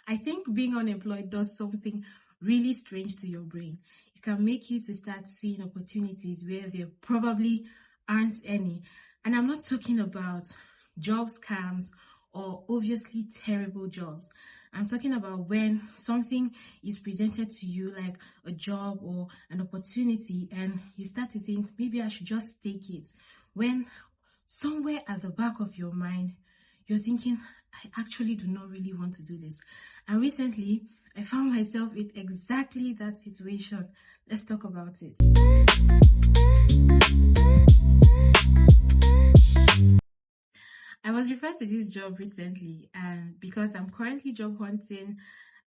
I think being unemployed does something really strange to your brain. It can make you to start seeing opportunities where there probably aren't any. And I'm not talking about job scams or obviously terrible jobs. I'm talking about when something is presented to you like a job or an opportunity and you start to think maybe I should just take it. When somewhere at the back of your mind, you're thinking, I actually do not really want to do this. And recently, I found myself in exactly that situation. Let's talk about it. I was referred to this job recently, and because I'm currently job hunting,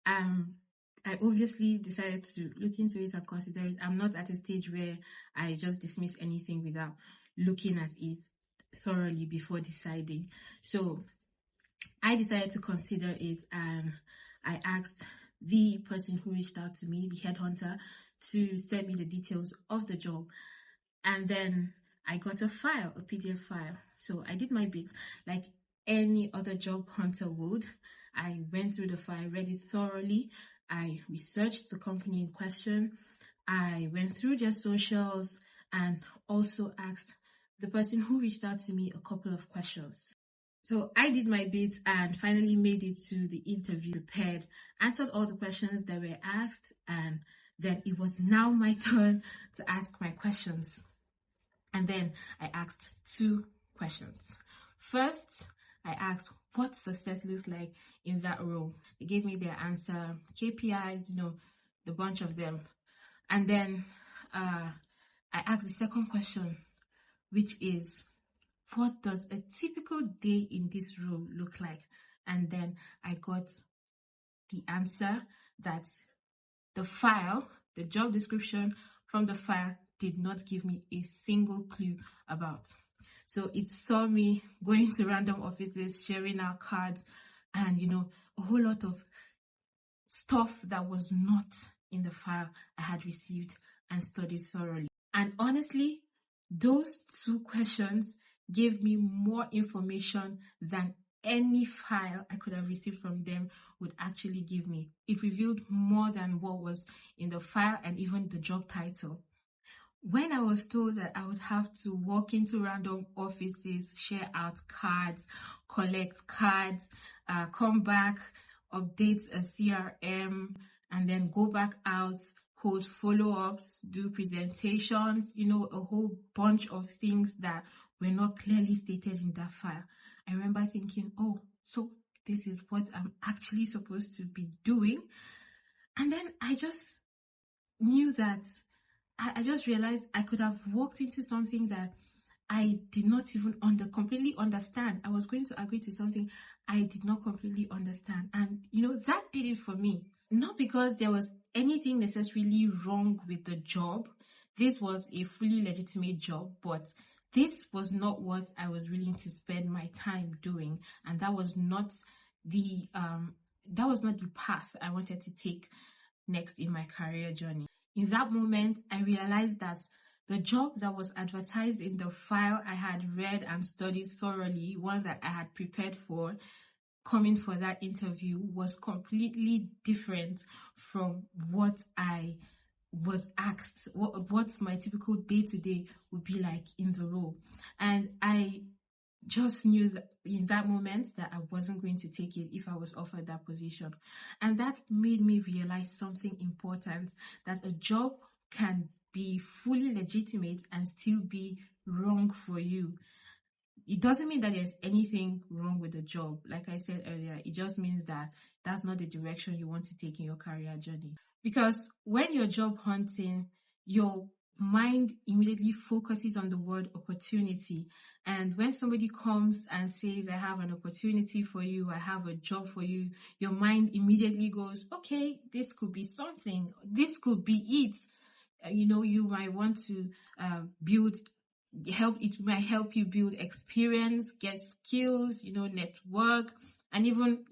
I obviously decided to look into it and consider it. I'm not at a stage where I just dismiss anything without looking at it thoroughly before deciding. So I decided to consider it, and I asked the person who reached out to me, the headhunter, to send me the details of the job. And then I got a file, a PDF file. So I did my bit like any other job hunter would. I went through the file, read it thoroughly. I researched the company in question. I went through their socials and also asked the person who reached out to me a couple of questions. So I did my bit and finally made it to the interview prepared, answered all the questions that were asked, and then it was now my turn to ask my questions. And then I asked two questions. First, I asked what success looks like in that role. They gave me their answer, KPIs, the bunch of them. And then I asked the second question, which is, what does a typical day in this role look like? And then I got the answer that the file, the job description from the file did not give me a single clue about. So it saw me going to random offices, sharing out cards, and a whole lot of stuff that was not in the file I had received and studied thoroughly. And honestly, those two questions gave me more information than any file I could have received from them would actually give me. It revealed more than what was in the file and even the job title. When I was told that I would have to walk into random offices, share out cards, collect cards, come back, update a CRM, and then go back out, hold follow-ups, do presentations, a whole bunch of things that were not clearly stated in that file. I remember thinking, oh, so this is what I'm actually supposed to be doing. And then I just knew that I just realized I could have walked into something that I did not even completely understand. I was going to agree to something I did not completely understand. And, that did it for me. Not because there was anything necessarily wrong with the job. This was a fully legitimate job, but this was not what I was willing to spend my time doing. And that was not the path I wanted to take next in my career journey. In that moment, I realized that the job that was advertised in the file I had read and studied thoroughly, one that I had prepared for, coming for that interview, was completely different from what I was asked, what my typical day-to-day would be like in the role. And I just knew that in that moment that I wasn't going to take it if I was offered that position. And that made me realize something important, that a job can be fully legitimate and still be wrong for you. It doesn't mean that there's anything wrong with the job. Like I said earlier, it just means that that's not the direction you want to take in your career journey. Because when you're job hunting, your mind immediately focuses on the word opportunity. And when somebody comes and says, I have an opportunity for you, I have a job for you, your mind immediately goes, okay, this could be something. This could be it. You might want to it might help you build experience, get skills, network, and even,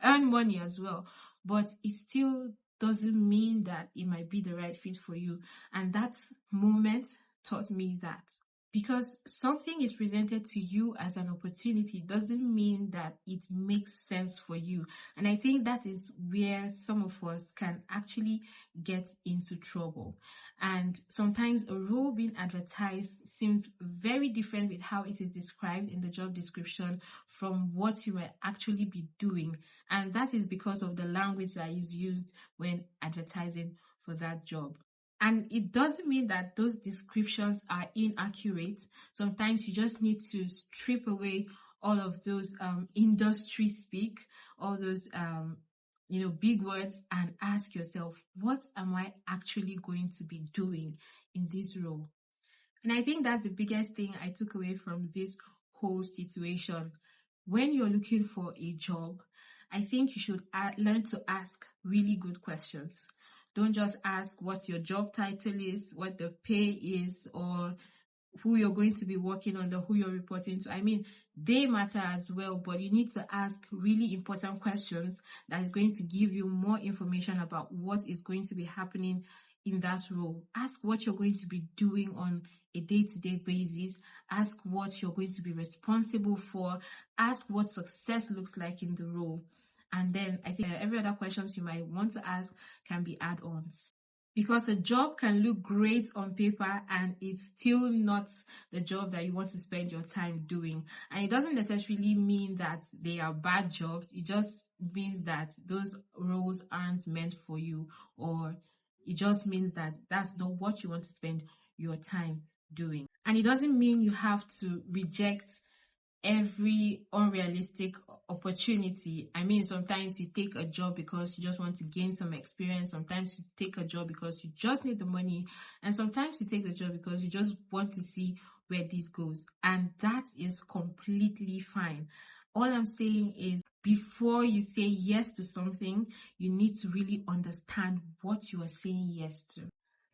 earn money as well. But it still doesn't mean that it might be the right fit for you. And that moment taught me that Because something is presented to you as an opportunity doesn't mean that it makes sense for you. And I think that is where some of us can actually get into trouble. And sometimes a role being advertised seems very different with how it is described in the job description from what you will actually be doing. And that is because of the language that is used when advertising for that job. And it doesn't mean that those descriptions are inaccurate. Sometimes you just need to strip away all of those industry speak, all those big words, and ask yourself, what am I actually going to be doing in this role? And I think that's the biggest thing I took away from this whole situation. When you're looking for a job, I think you should learn to ask really good questions. Don't just ask what your job title is, what the pay is, or who you're going to be working under, who you're reporting to. I mean, they matter as well, but you need to ask really important questions that is going to give you more information about what is going to be happening in that role. Ask what you're going to be doing on a day-to-day basis. Ask what you're going to be responsible for. Ask what success looks like in the role. And then I think every other questions you might want to ask can be add-ons. Because a job can look great on paper and it's still not the job that you want to spend your time doing. And it doesn't necessarily mean that they are bad jobs. It just means that those roles aren't meant for you, or it just means that that's not what you want to spend your time doing. And it doesn't mean you have to reject every unrealistic opportunity. I mean, sometimes you take a job because you just want to gain some experience. Sometimes you take a job because you just need the money. And sometimes you take the job because you just want to see where this goes. And that is completely fine. All I'm saying is, before you say yes to something, you need to really understand what you are saying yes to.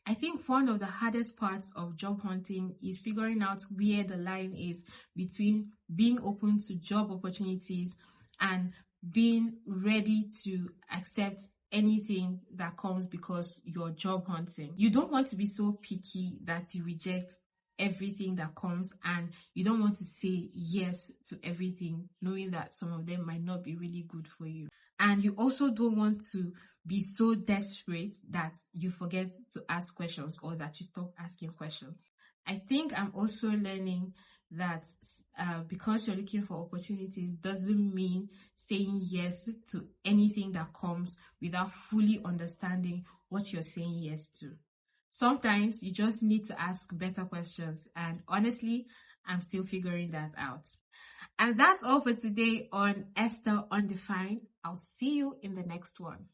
I think one of the hardest parts of job hunting is figuring out where the line is between being open to job opportunities and being ready to accept anything that comes because you're job hunting. You don't want to be so picky that you reject everything that comes, and you don't want to say yes to everything knowing that some of them might not be really good for you. And you also don't want to be so desperate that you forget to ask questions or that you stop asking questions. I think I'm also learning that because you're looking for opportunities doesn't mean saying yes to anything that comes without fully understanding what you're saying yes to. Sometimes you just need to ask better questions, and honestly, I'm still figuring that out. And that's all for today on Esther Undefined. I'll see you in the next one.